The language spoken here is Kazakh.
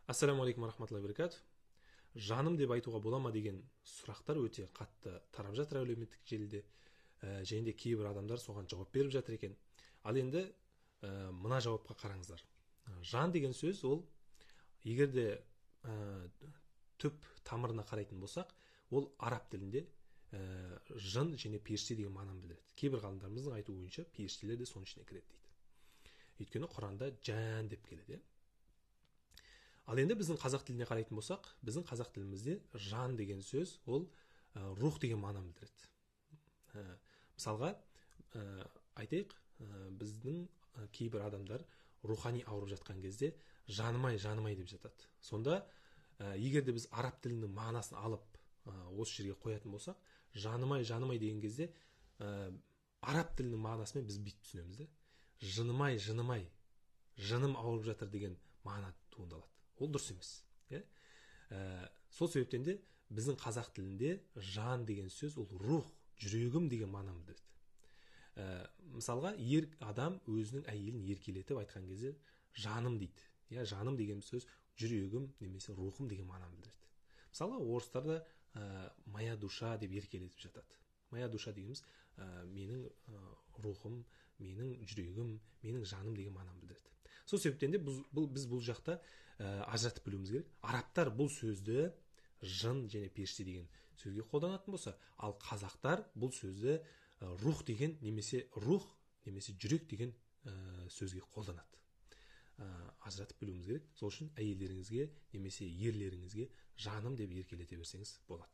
Ассаламу алейкум рахматуллахи баракату. Жаным деп айтуға бола ма деген сұрақтар өте қатты тарап жатыр әлеуметтік желіде. Және де кейбір адамдар соған жауап беріп жатыр екен. Ал енді мына жауапқа қараңыздар. Жан деген сөз ол егерде түп тамырына қарайтын болсақ, ол араб тілінде жын және періште деген мағынаны білдіреді. Кейбір ғалымдарымыздың айтуы бойынша періштелер де соның ішіне кіреді дейді. Өйткені Құранда жан деп келеді. Ал енді біздің қазақ тіліне қарайтын болсақ, біздің қазақ тілімізде жан деген сөз ол рух деген мағынаны білдіреді. Мысалға айтайық, біздің кейбір адамдар рухани ауырып жатқан кезде жанымай деп жатады. Сонда егерде біз араб тілінің мағынасын алып осы жерге қоятын болсақ, жанымай деген кезде араб тілінің мағынасымен біз бүйтіп түсінеміз. Жынымай, жыным ауырып жатыр деген мағына туындалады. Ол дұрыс емес. Сол себептен де біздің қазақ тілінде жан деген сөз ол рух, жүрегім деген мағынаны білдіреді. Мысалға, ер адам өзінің әйелін еркелетіп айтқан кезде жаным дейді. Жаным деген сөз жүрегім немесе рухым деген мағынаны білдіреді. Мысалға, орыстарда моя душа деп еркелетіп жатады. Моя душа дегеніміз менің рухым, менің жүрегім, менің жаным деген мағынаны білдіреді. Сол себептен де біз бұл жақта ажыратып білуіміз керек. Арабтар бұл сөзді жын және періште деген сөзге қолданатын болса, ал қазақтар бұл сөзді рух деген немесе жүрек деген сөзге қолданады. Ажыратып білуіміз керек. Сол үшін әйелдеріңізге немесе ерлеріңізге жаным деп еркелете берсеңіз болады.